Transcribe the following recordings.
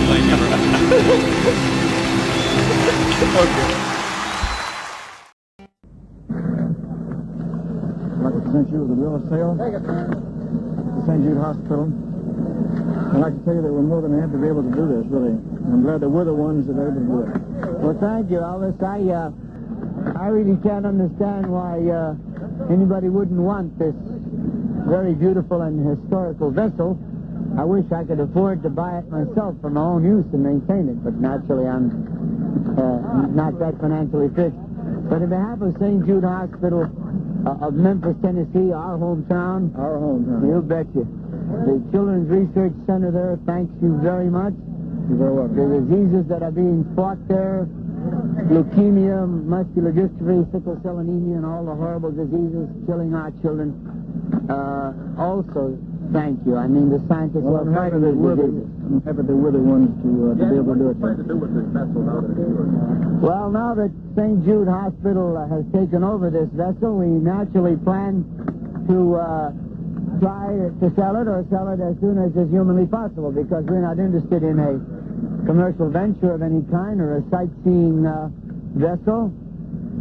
I never. Okay. I'd like to present you with a bill of sale to St. Jude Hospital. I'd like to tell you that we're more than happy to be able to do this, really. I'm glad that we're the ones that are able to do it. Well, thank you, Elvis. I really can't understand why anybody wouldn't want this very beautiful and historical vessel. I wish I could afford to buy it myself for my own use and maintain it, but naturally I'm not that financially fit. But on behalf of St. Jude Hospital of Memphis, Tennessee, our hometown. Our hometown. You betcha. The Children's Research Center there thanks you very much. You're very welcome. The diseases that are being fought there, leukemia, muscular dystrophy, sickle cell anemia, and all the horrible diseases killing our children, also thank you. I mean, the scientists Well, I'm happy that we're the ones to be able to do it. What are you trying to do with this vessel now that it's yours? Well, now that St. Jude Hospital has taken over this vessel, we naturally plan to try to sell it or sell it as soon as is humanly possible, because we're not interested in a commercial venture of any kind or a sightseeing vessel,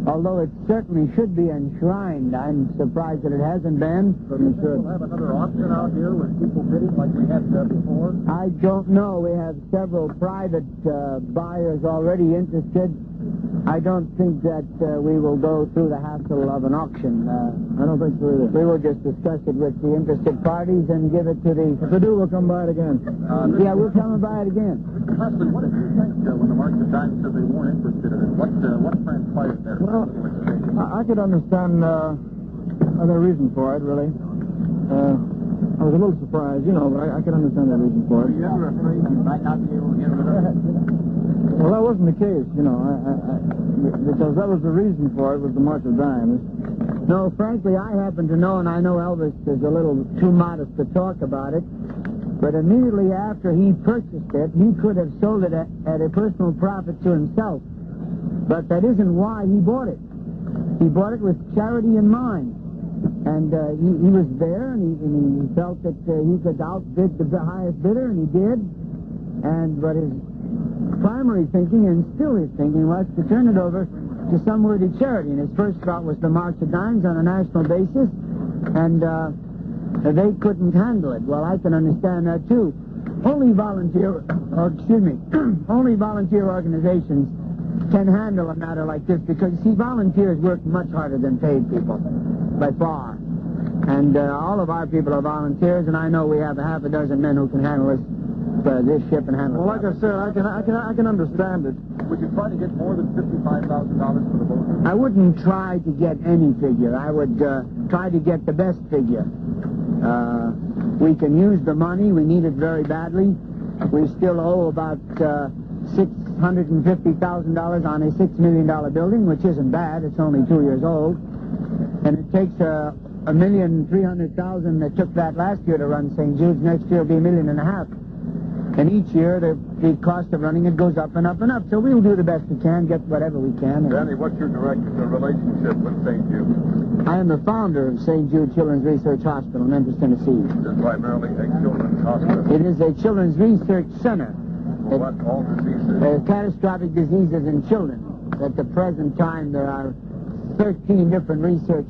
although it certainly should be enshrined. I'm surprised that it hasn't been. We'll have another auction out here with people bidding like we had before. I don't know. We have several private buyers already interested. I don't think that we will go through the hassle of an auction. I don't think so either. We will just discuss it with the interested parties and give it to the... If they do, we'll come by it again. Yeah, we'll come and buy it again. Mr. Presley, what did you think when the March of Dimes said they weren't interested in it? What transpired there? Well, I could understand their reason for it, really. I was a little surprised, but I could understand their reason for it. Were you ever afraid you might not be able to get rid of it? Well, that wasn't the case, because that was the reason for it, was the March of Dimes. No, frankly, I happen to know, and I know Elvis is a little too modest to talk about it, but immediately after he purchased it, he could have sold it at a personal profit to himself. But that isn't why he bought it. He bought it with charity in mind. And he was there, and he felt that he could outbid the highest bidder, and he did. But his primary thinking, and still his thinking, was to turn it over to some worthy charity. And his first thought was the March of Dimes on a national basis, and they couldn't handle it. Well, I can understand that, too. Only volunteer organizations can handle a matter like this, because, you see, volunteers work much harder than paid people, by far. And all of our people are volunteers, and I know we have a half a dozen men who can handle this ship and handle it. Well, like I said, I can understand it. Would you try to get more than $55,000 for the boat? I wouldn't try to get any figure. I would try to get the best figure. We can use the money. We need it very badly. We still owe about $650,000 on a $6 million building, which isn't bad. It's only 2 years old. And it takes $1,300,000 that took that last year to run St. Jude's. Next year will be $1.5 million. And each year, the cost of running it goes up and up and up. So we'll do the best we can, get whatever we can. Danny, what's your direct relationship with St. Jude? I am the founder of St. Jude Children's Research Hospital in Memphis, Tennessee. Is it primarily a children's hospital? It is a children's research center. For what? All diseases? Catastrophic diseases in children. At the present time, there are 13 different research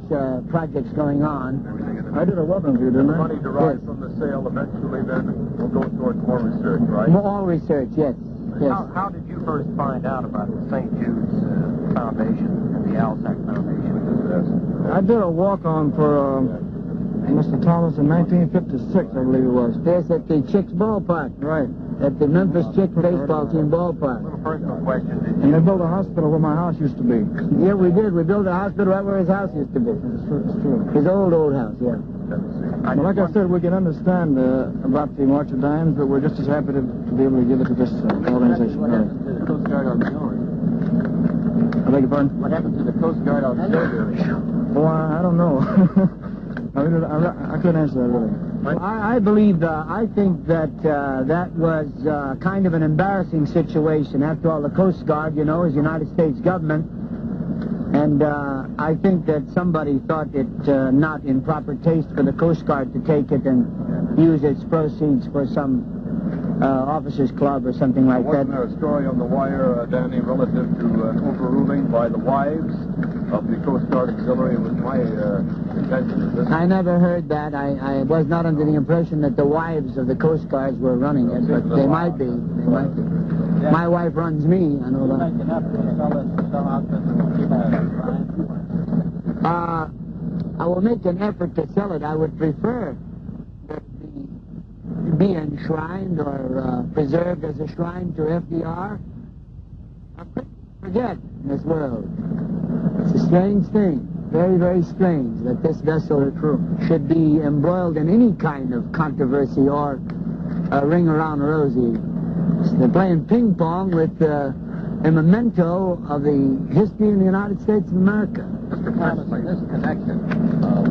projects going on. I did a welcome to you, didn't I? The money derived from the sale eventually then will go towards more research, right? More research, yes. Yes. How did you first find out about the St. Jude's Foundation and the ALSAC Foundation? I did a walk-on for Mr. Thomas in 1956, I believe it was. Yes, at the Chicks ballpark. Right. At the Memphis Chicks baseball team ballpark. A little personal question. And they built a hospital where my house used to be. Yeah, we did. We built a hospital right where his house used to be. It's true. His old house, yeah. Well, like I said, we can understand about the March of Dimes, but we're just as happy to be able to give it to this organization. What happened to the Coast Guard Auxiliary? I beg your pardon? What happened to the Coast Guard Auxiliary? Oh, I don't know. I couldn't answer that, really. I believe, I think that that was kind of an embarrassing situation. After all, the Coast Guard, is the United States government. And I think that somebody thought it not in proper taste for the Coast Guard to take it and use its proceeds for some officers' club or something like that. Wasn't there a story on the wire, Danny, relative to overruling by the wives of the Coast Guard Auxiliary? It was my contention of this. I never heard that. I was not under the impression that the wives of the Coast Guards were running it, but they might be. They might be. Yeah. My wife runs me, I know that. I will make an effort to sell it. I would prefer that it be enshrined or preserved as a shrine to FDR. I forget in this world. It's a strange thing, very, very strange, that this vessel should be embroiled in any kind of controversy or a ring around Rosie. They're playing ping pong with a memento of the history in the United States of America. Mr. Thomas, in this connection,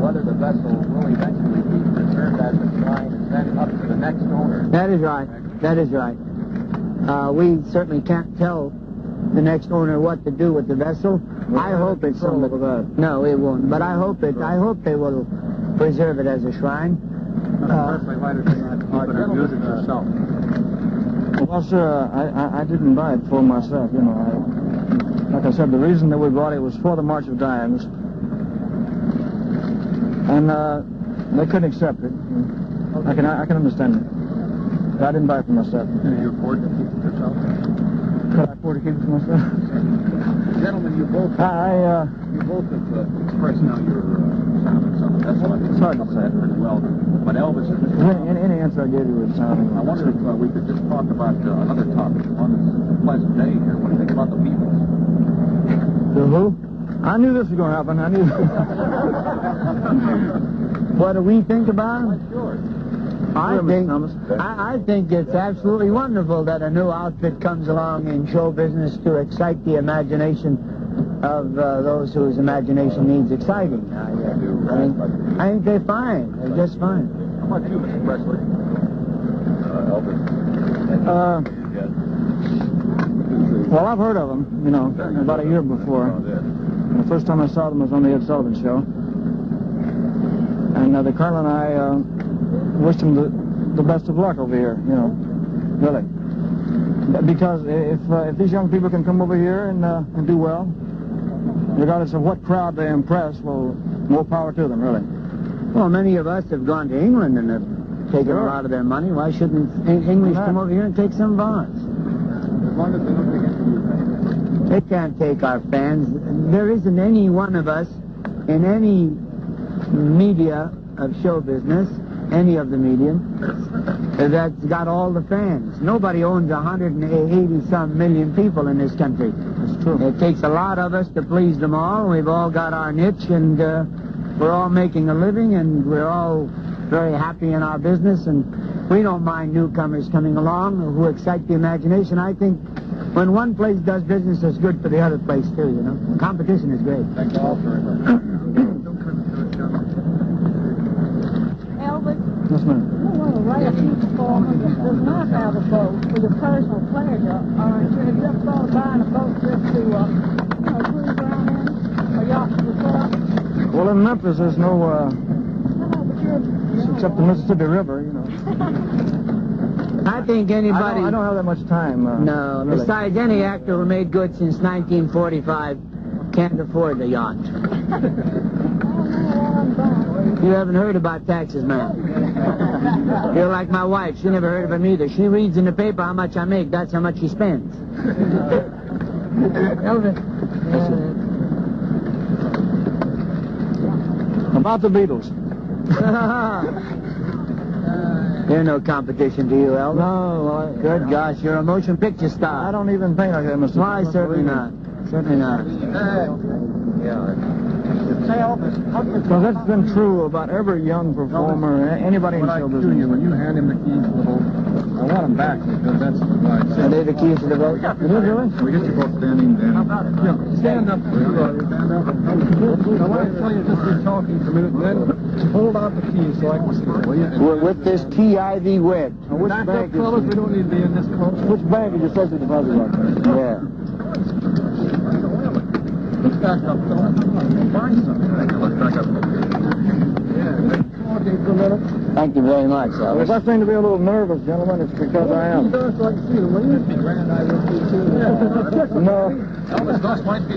whether the vessel will eventually be preserved as a shrine is then up to the next owner. That is right. That is right. We certainly can't tell the next owner what to do with the vessel. I hope it's somebody. No, it won't. But I hope they will preserve it as a shrine. Presley, why did you not keep it and use it yourself? Well, sir, I didn't buy it for myself, you know. Like I said, the reason that we bought it was for the March of Dimes. And they couldn't accept it. I can understand it. But I didn't buy it for myself. Can you afford to keep it yourself? Could I afford to keep it for myself? Gentlemen, you both have expressed now your sound some. That's what It's hard to say. pretty well. But Elvis is Any answer I gave you was sounding. I wonder if we could just talk about another topic. On this pleasant day here, what do you think about the Beatles? The who? I knew this was going to happen. I knew. What do we think about them? Sure. I think it's absolutely wonderful that a new outfit comes along in show business to excite the imagination of those whose imagination needs exciting. I think they're fine. They're just fine. How about you, Mr. Presley? Elvis. Well, I've heard of them, you know, about a year before. And the first time I saw them was on the Ed Sullivan Show. And the Colonel and I wished him the best of luck over here, you know, really. Because if these young people can come over here and do well, regardless of what crowd they impress, well, more power to them, really. Well, many of us have gone to England and have taken a lot of their money. Why shouldn't English come over here and take some of ours? As long as they don't take any of your fans. They can't take our fans. There isn't any one of us in any media of show business, any of the media, that's got all the fans. Nobody owns 180-some million people in this country. That's true. It takes a lot of us to please them all. We've all got our niche, and we're all making a living, and we're all very happy in our business, and we don't mind newcomers coming along who excite the imagination. I think when one place does business, it's good for the other place, too, you know. Competition is great. Thank you all very much. Elvis, Yes, ma'am. you want to write a few performance that does not have a boat for your personal pleasure, aren't you? Have you ever thought of buying a boat just to, cruise around in? Or yacht yourself? Well, in Memphis, there's no, No, but you're... except the Mississippi River, you know. I think anybody... I don't have that much time. No, really. besides, any actor who made good since 1945 can't afford the yacht. You haven't heard about taxes, man. You're like my wife. She never heard of them either. She reads in the paper how much I make. That's how much she spends. Elvis. About the Beatles. They're no competition to you, Elvis. No, Good gosh, you're a motion picture star. I don't even paint like that, Mr. Why, certainly not. Certainly not. Say, Elvis, how do you... Because that's been true about every young performer, anybody in What I show do business. you, when you hand him the keys to the boat, I want him back, because that's what I Are said. they the keys to the boat? Is it really? We get you both standing then. How about it? Stand up. Stand up. I want to tell you just be talking for a minute, and then hold out the keys so I can see it, will you? With this key IV wedge. Which Back bank up, fellas, we don't need to be in this close. Which bank is your social deposit box? Yeah. Let's back up, fellas. Find something. Let's back up. Yeah. talking for a minute. Thank you very much, Elvis. If I seem to be a little nervous, gentlemen, it's because I am. So I can see them, will you? No. Elvis, those might be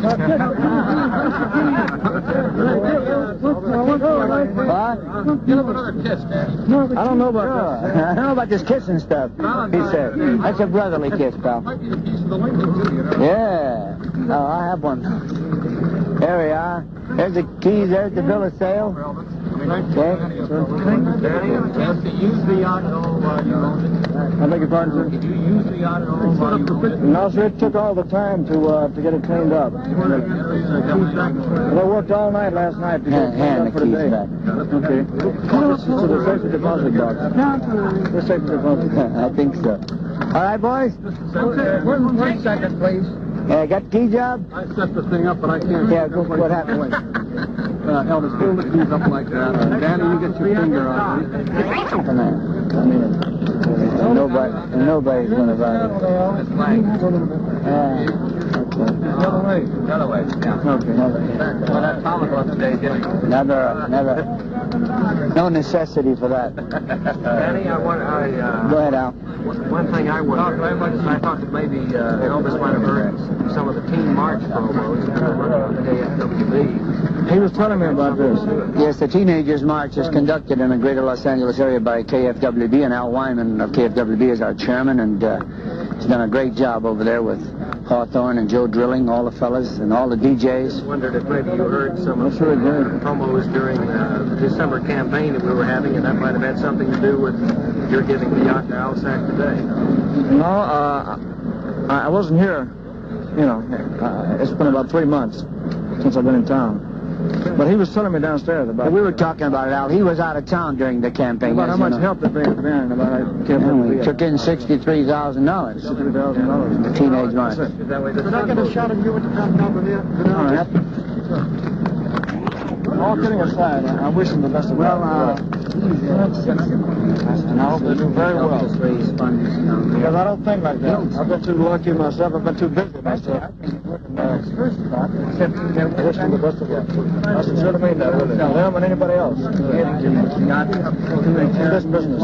What? Give him another kiss, Daddy. I don't know about this. I don't know about this kissing stuff, he said. That's a brotherly kiss, pal. Might be a piece of the Lincoln, too, you know. Yeah. Oh, I have one. There we are. There's the keys. There's the bill of sale. Okay. Danny, you have to use the yacht at all while you own it. I beg your pardon, sir? Did you use the yacht at all while you owned it? No, sir. It took all the time to get it cleaned up. Well, I worked all night last night to get it cleaned up for today. Okay. So the safety deposit box. The safety deposit. I think so. All right, boys. One second, please. Got the key job? I set the thing up, but I can't. Yeah, go for what happened. Elvis, hold the keys up like that. Danny, you get your finger on it. Come on. Come in. Nobody's going to buy it. It's blank. Okay. The other way, yeah. Okay. Well, that Thomas was today, didn't he? Never. No necessity for that. Danny, Go ahead, Al. one thing I wondered, I thought that maybe Elvis might have heard some of the Teen March promos on the KFWB. He was telling me about this. Yes, the Teenagers March is conducted in the greater Los Angeles area by KFWB, and Al Wyman of KFWB is our chairman, and he's done a great job over there with Hawthorne and Joe Drilling, all the fellas, and all the DJs. I wondered if maybe you heard some of the promos during the December campaign that we were having, and that might have had something to do with your giving the yacht to Al Sack today. No, I wasn't here. You know, it's been about 3 months since I've been in town. But he was telling me downstairs about it. We were talking about it, Al. He was out of town during the campaign. About how much help they bring to bearing about it. We took in $63,000. $63,000. The Teenage March. Could I get a shot of you with the front over here? All right. All kidding aside, I wish them the best of luck. And I hope they do very well. Because I don't think like that. I've been too lucky myself. I've been too busy myself. I wish them the best of luck. I sincerely mean that, really. Them and anybody else. In this business.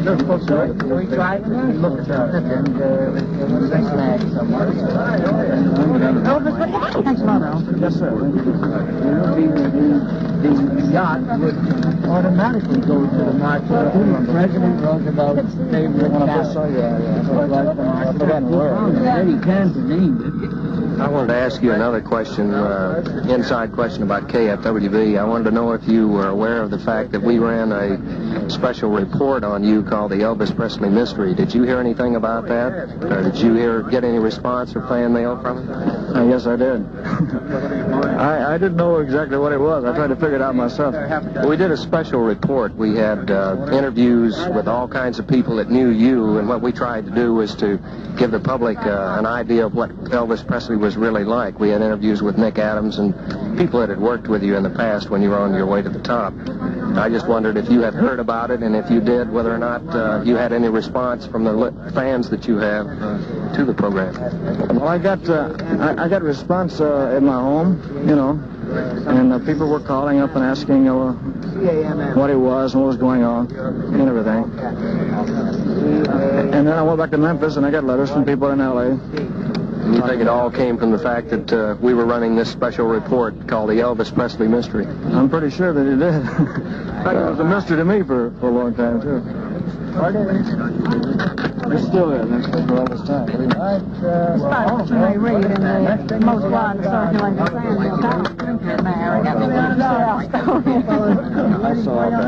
They're supposed to. We tried to look at that. Elvis, what happened? Thanks a lot, Al. Yes, sir. The yacht would automatically go to the march. President Roosevelt favorite I wanted to ask you another question, inside question about KFWB. I wanted to know if you were aware of the fact that we ran a special report on you called the Elvis Presley Mystery. Did you hear anything about that? Or did you get any response or fan mail from it? Yes, I did. I didn't know exactly what it was. I tried to figure it out myself. We did a special report. We had interviews with all kinds of people that knew you, and what we tried to do was to give the public an idea of what Elvis Presley was really like. We had interviews with Nick Adams and people that had worked with you in the past when you were on your way to the top. I just wondered if you had heard about it, and if you did, whether or not you had any response from the fans that you have to the program. Well, I got response at my home, you know, and people were calling up and asking what it was and what was going on and everything. And then I went back to Memphis and I got letters from people in L.A. And you think it all came from the fact that we were running this special report called the Elvis Presley Mystery? I'm pretty sure that it did. In fact, it was a mystery to me for a long time, too. It still is. That's for all this time. What you may read in the most widely circulated Sanville Times. I saw that.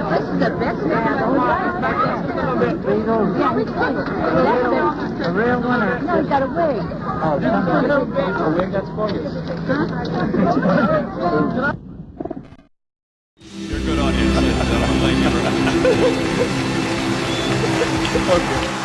This is the best guy. The real winner. No, he's got a wig. Oh, a wig, that's bogus. You're a good audience, ladies and gentlemen. Thank you very much. Okay.